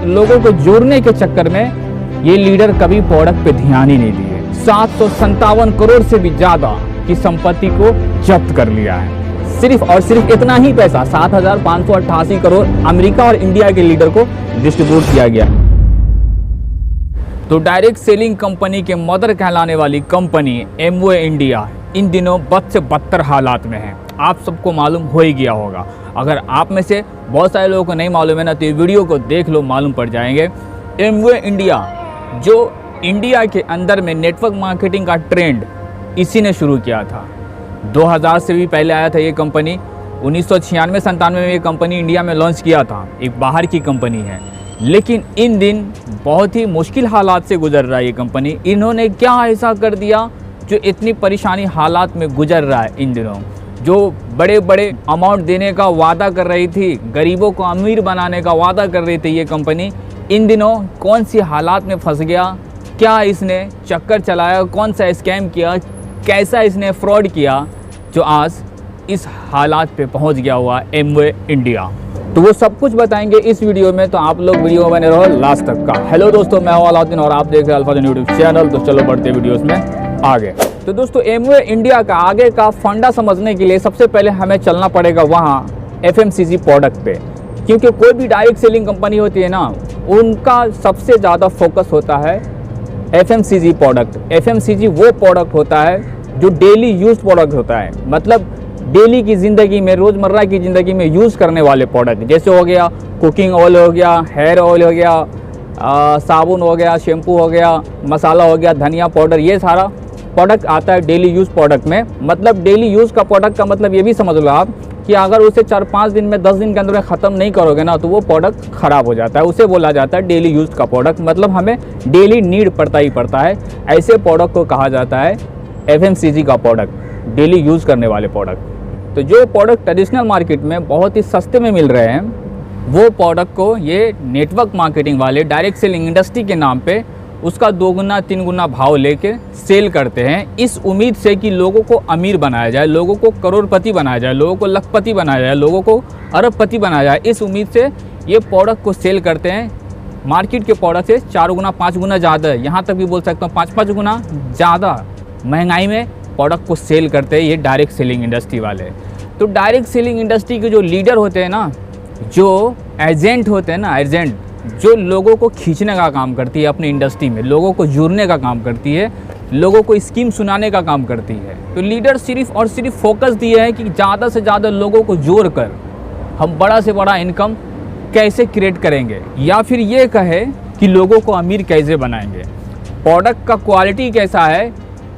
लोगों को जोड़ने के चक्कर में ये लीडर कभी प्रोडक्ट पे ध्यान ही नहीं दिए। 757 करोड़ से भी ज्यादा की संपत्ति को जब्त कर लिया है। सिर्फ और सिर्फ इतना ही पैसा 7,588 करोड़ अमेरिका और इंडिया के लीडर को डिस्ट्रीब्यूट किया गया। तो डायरेक्ट सेलिंग कंपनी के मदर कहलाने वाली कंपनी एमवे इंडिया इन दिनों बद से बदतर हालात में है। आप सबको मालूम हो ही गया होगा। अगर आप में से बहुत सारे लोगों को नहीं मालूम है ना, तो ये वीडियो को देख लो, मालूम पड़ जाएंगे। एमवे इंडिया जो इंडिया के अंदर में नेटवर्क मार्केटिंग का ट्रेंड इसी ने शुरू किया था। 2000 से भी पहले आया था ये कंपनी। 1996-97 में ये कंपनी इंडिया में लॉन्च किया था। एक बाहर की कंपनी है, लेकिन इन दिन बहुत ही मुश्किल हालात से गुजर रहा है ये कंपनी। इन्होंने क्या ऐसा कर दिया जो इतनी परेशानी हालात में गुजर रहा है इन दिनों। जो बड़े बड़े अमाउंट देने का वादा कर रही थी, गरीबों को अमीर बनाने का वादा कर रही थी ये कंपनी, इन दिनों कौन सी हालात में फंस गया, क्या इसने चक्कर चलाया, कौन सा स्कैम किया, कैसा इसने फ्रॉड किया जो आज इस हालात पे पहुंच गया हुआ एमवे इंडिया। तो वो सब कुछ बताएंगे इस वीडियो में, तो आप लोग वीडियो बने रहो लास्ट तक का। हेलो दोस्तों, मैं हूं अलाउद्दीन और आप देख रहे हैं अल्फाजन यूट्यूब चैनल। तो चलो बढ़ते वीडियोस में आगे। तो दोस्तों, एमवे इंडिया का आगे का फंडा समझने के लिए सबसे पहले हमें चलना पड़ेगा वहाँ एफएमसीजी प्रोडक्ट पे, क्योंकि कोई भी डायरेक्ट सेलिंग कंपनी होती है ना, उनका सबसे ज़्यादा फोकस होता है एफएमसीजी प्रोडक्ट। एफएमसीजी वो प्रोडक्ट होता है जो डेली यूज प्रोडक्ट होता है, मतलब डेली की ज़िंदगी में, रोज़मर्रा की ज़िंदगी में यूज़ करने वाले प्रोडक्ट, जैसे हो गया कुकिंग ऑयल, हो गया हेयर ऑयल, हो गया साबुन, हो गया शैम्पू, हो गया मसाला, हो गया धनिया पाउडर। ये सारा प्रोडक्ट आता है डेली यूज़ प्रोडक्ट में। मतलब डेली यूज़ का प्रोडक्ट का मतलब ये भी समझ लो आप कि अगर उसे 4-5 दिन में, 10 दिन के अंदर ख़त्म नहीं करोगे ना, तो वो प्रोडक्ट ख़राब हो जाता है। उसे बोला जाता है डेली यूज़ का प्रोडक्ट, मतलब हमें डेली नीड पड़ता ही पड़ता है। ऐसे प्रोडक्ट को कहा जाता है एफएमसीजी का प्रोडक्ट, डेली यूज़ करने वाले प्रोडक्ट। तो जो प्रोडक्ट ट्रेडिशनल मार्केट में बहुत ही सस्ते में मिल रहे हैं, वो प्रोडक्ट को ये नेटवर्क मार्केटिंग वाले डायरेक्ट सेलिंग इंडस्ट्री के नाम पे उसका 2 गुना 3 गुना भाव लेके सेल करते हैं, इस उम्मीद से कि लोगों को अमीर बनाया जाए, लोगों को करोड़पति बनाया जाए, लोगों को लखपति बनाया जाए, लोगों को अरबपति बनाया जाए। इस उम्मीद से ये प्रोडक्ट को सेल करते हैं। मार्केट के प्रोडक्ट से 4 गुना 5 गुना ज़्यादा, यहाँ तक भी बोल सकता हूँ 5-5 गुना ज़्यादा महंगाई में प्रोडक्ट को सेल करते हैं ये डायरेक्ट सेलिंग इंडस्ट्री वाले। तो डायरेक्ट सेलिंग इंडस्ट्री के जो लीडर होते हैं ना, जो एजेंट होते हैं ना, एजेंट जो लोगों को खींचने का काम करती है अपनी इंडस्ट्री में, लोगों को जुड़ने का काम करती है, लोगों को स्कीम सुनाने का काम करती है। तो लीडर सिर्फ और सिर्फ फोकस दिया है कि ज़्यादा से ज़्यादा लोगों को जोड़कर हम बड़ा से बड़ा इनकम कैसे क्रिएट करेंगे, या फिर ये कहे कि लोगों को अमीर कैसे बनाएंगे। प्रोडक्ट का क्वालिटी कैसा है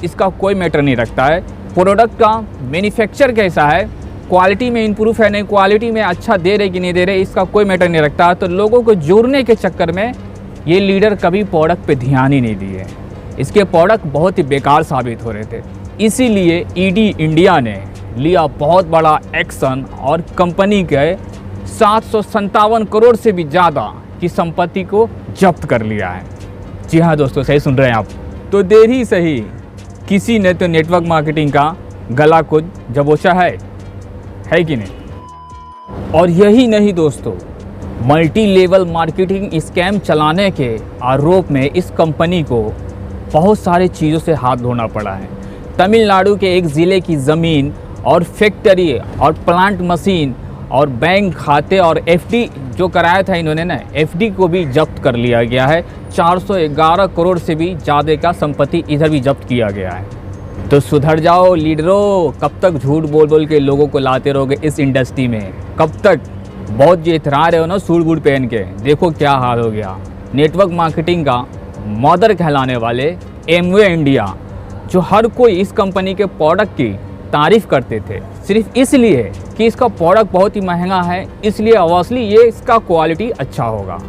इसका कोई मैटर नहीं रखता है, प्रोडक्ट का मैन्युफैक्चर कैसा है, क्वालिटी में इम्प्रूव है नहीं, क्वालिटी में अच्छा दे रहे कि नहीं दे रहे, इसका कोई मैटर नहीं रखता। तो लोगों को जोड़ने के चक्कर में ये लीडर कभी प्रोडक्ट पे ध्यान ही नहीं दिए। इसके प्रोडक्ट बहुत ही बेकार साबित हो रहे थे, इसीलिए ईडी इंडिया ने लिया बहुत बड़ा एक्शन और कंपनी के 757 करोड़ से भी ज़्यादा की संपत्ति को जब्त कर लिया है। जी हाँ दोस्तों, सही सुन रहे हैं आप। तो देर ही सही, किसी ने तो नेटवर्क मार्केटिंग का गला को दबोचा है कि नहीं। और यही नहीं दोस्तों, मल्टी लेवल मार्केटिंग स्कैम चलाने के आरोप में इस कंपनी को बहुत सारी चीज़ों से हाथ धोना पड़ा है। तमिलनाडु के एक ज़िले की ज़मीन और फैक्ट्री और प्लांट मशीन और बैंक खाते और एफडी जो कराया था इन्होंने ना, एफडी को भी जब्त कर लिया गया है। 411 करोड़ से भी ज़्यादा का संपत्ति इधर भी जब्त किया गया है। तो सुधर जाओ लीडरों, कब तक झूठ बोल बोल के लोगों को लाते रहोगे इस इंडस्ट्री में, कब तक? बहुत जो इतरा रहे हो ना सूट बूट पहन के, देखो क्या हाल हो गया। नेटवर्क मार्केटिंग का मदर कहलाने वाले एमवे इंडिया, जो हर कोई इस कंपनी के प्रोडक्ट की तारीफ़ करते थे सिर्फ इसलिए कि इसका प्रोडक्ट बहुत ही महंगा है, इसलिए ऑब्वियसली ये इसका क्वालिटी अच्छा होगा,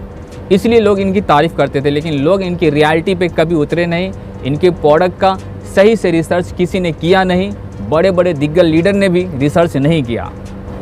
इसलिए लोग इनकी तारीफ़ करते थे। लेकिन लोग इनकी रियलिटी पे कभी उतरे नहीं, इनके प्रोडक्ट का सही से रिसर्च किसी ने किया नहीं, बड़े बड़े दिग्गज लीडर ने भी रिसर्च नहीं किया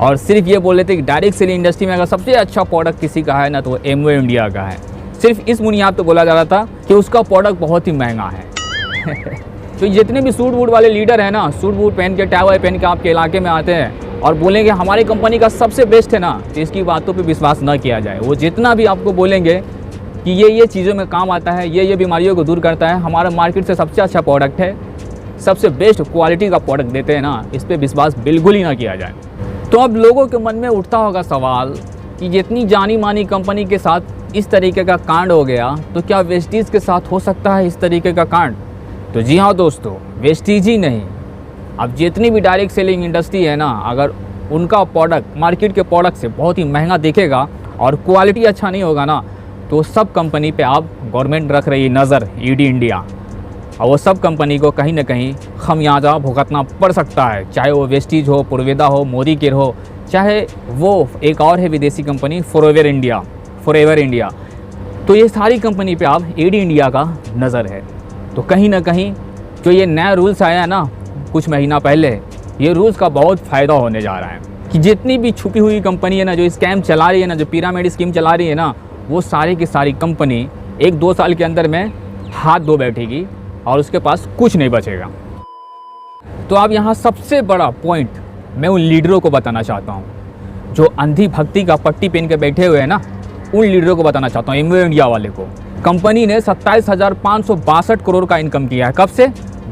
और सिर्फ ये बोल रहे थे कि डायरेक्ट सेलिंग इंडस्ट्री में अगर सबसे अच्छा प्रोडक्ट किसी का है ना, तो वो एमवे इंडिया का है। सिर्फ इस बुनियाद पर बोला जा रहा था कि उसका प्रोडक्ट बहुत ही महंगा है। तो जितने भी सूट बूट वाले लीडर हैं ना, सूट बूट पहन के, टाई वाई पहन के आपके इलाके में आते हैं और बोलेंगे हमारी कंपनी का सबसे बेस्ट है ना, तो इसकी बातों पे विश्वास ना किया जाए। वो जितना भी आपको बोलेंगे कि ये चीज़ों में काम आता है, ये बीमारियों को दूर करता है, हमारा मार्केट से सबसे अच्छा प्रोडक्ट है, सबसे बेस्ट क्वालिटी का प्रोडक्ट देते हैं ना, इस पर विश्वास बिल्कुल ही ना किया जाए। तो अब लोगों के मन में उठता होगा सवाल कि जितनी जानी मानी कंपनी के साथ इस तरीके का कांड हो गया, तो क्या वेस्टीज़ के साथ हो सकता है इस तरीके का कांड? तो जी हाँ दोस्तों, वेस्टीज ही नहीं, अब जितनी भी डायरेक्ट सेलिंग इंडस्ट्री है ना, अगर उनका प्रोडक्ट मार्केट के प्रोडक्ट से बहुत ही महंगा दिखेगा और क्वालिटी अच्छा नहीं होगा ना, तो सब कंपनी पे आप गवर्नमेंट रख रही नज़र, ईडी इंडिया, और वो सब कंपनी को कहीं ना कहीं खमियाजा भुगतना पड़ सकता है, चाहे वो वेस्टीज हो, पूर्वेदा हो, मोदी केयर हो, चाहे वो एक और है विदेशी कंपनी फॉरएवर इंडिया। तो ये सारी कंपनी पे आप ईडी इंडिया का नज़र है। तो कहीं ना कहीं जो ये नया रूल्स आया है ना कुछ महीना पहले, ये रूल्स का बहुत फ़ायदा होने जा रहा है कि जितनी भी छुपी हुई कंपनी है ना, जो स्कैम चला रही है ना, जो पिरामिड स्कीम चला रही है ना, वो सारी की सारी कंपनी 1-2 साल के अंदर में हाथ धो बैठेगी और उसके पास कुछ नहीं बचेगा। तो अब यहाँ सबसे बड़ा पॉइंट मैं उन लीडरों को बताना चाहता हूँ जो अंधी भक्ति का पट्टी पहन के बैठे हुए हैं ना, उन लीडरों को बताना चाहता हूँ, एमवे इंडिया वाले को। कंपनी ने 27,562 करोड़ का इनकम किया है। कब से?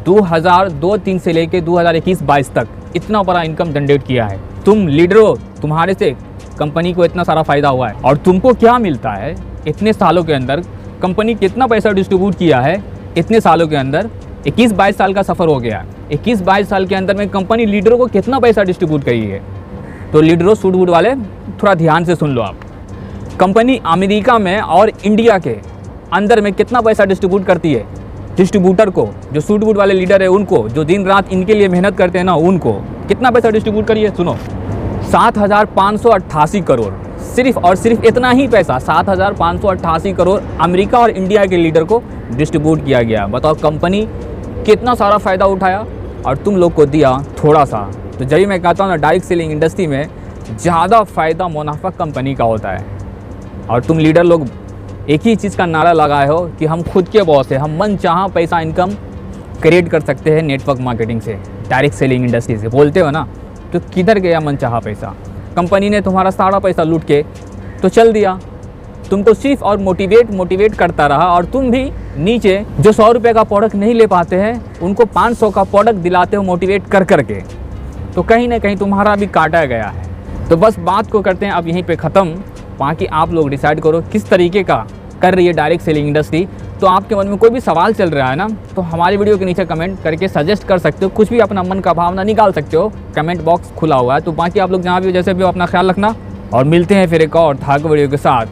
2002-03 से लेके 2021-22 तक इतना बड़ा इनकम जनरेट किया है। तुम लीडरों, तुम्हारे से कंपनी को इतना सारा फायदा हुआ है और तुमको क्या मिलता है? इतने सालों के अंदर कंपनी कितना पैसा डिस्ट्रीब्यूट किया है? इतने सालों के अंदर 21-22 साल का सफ़र हो गया। 21-22 साल के अंदर में कंपनी लीडरों को कितना पैसा डिस्ट्रीब्यूट करी है? तो लीडरों, सूट बूट वाले, थोड़ा ध्यान से सुन लो आप। कंपनी अमेरिका में और इंडिया के अंदर में कितना पैसा डिस्ट्रीब्यूट करती है? डिस्ट्रीब्यूटर को, जो सूट बूट वाले लीडर है उनको, जो दिन रात इनके लिए मेहनत करते हैं ना, उनको कितना पैसा डिस्ट्रीब्यूट करिए? सुनो, 7,588 करोड़, सिर्फ और सिर्फ इतना ही पैसा 7,588 करोड़ अमेरिका और इंडिया के लीडर को डिस्ट्रीब्यूट किया गया। बताओ कंपनी कितना सारा फ़ायदा उठाया और तुम लोग को दिया थोड़ा सा। तो जब मैं कहता हूँ ना, डायरेक्ट सेलिंग इंडस्ट्री में ज़्यादा फ़ायदा मुनाफा कंपनी का होता है, और तुम लीडर लोग एक ही चीज़ का नारा लगाए हो कि हम खुद के बॉस हैं, हम मन चाहा पैसा इनकम क्रिएट कर सकते हैं नेटवर्क मार्केटिंग से, डायरेक्ट सेलिंग इंडस्ट्री से, बोलते हो ना, तो किधर गया मन चाहा पैसा? कंपनी ने तुम्हारा सारा पैसा लूट के तो चल दिया, तुमको सिर्फ और मोटिवेट करता रहा, और तुम भी नीचे जो 100 रुपये का प्रोडक्ट नहीं ले पाते हैं उनको 500 का प्रोडक्ट दिलाते हो मोटिवेट कर करके। तो कहीं ना कहीं तुम्हारा भी काटा गया है। तो बस बात को करते हैं अब यहीं पे ख़त्म। बाकी आप लोग डिसाइड करो किस तरीके का कर रही है डायरेक्ट सेलिंग इंडस्ट्री। तो आपके मन में कोई भी सवाल चल रहा है ना, तो हमारी वीडियो के नीचे कमेंट करके सजेस्ट कर सकते हो, कुछ भी अपना मन का भावना निकाल सकते हो, कमेंट बॉक्स खुला हुआ है। तो बाकी आप लोग जहाँ भी हो, जैसे भी हो, अपना ख्याल रखना, और मिलते हैं फिर एक और धाक वीडियो के साथ।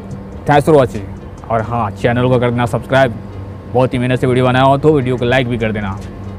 Thanks for watching. और हाँ, चैनल को कर देना सब्सक्राइब, बहुत ही मेहनत से वीडियो बनाया हो तो वीडियो को लाइक भी कर देना।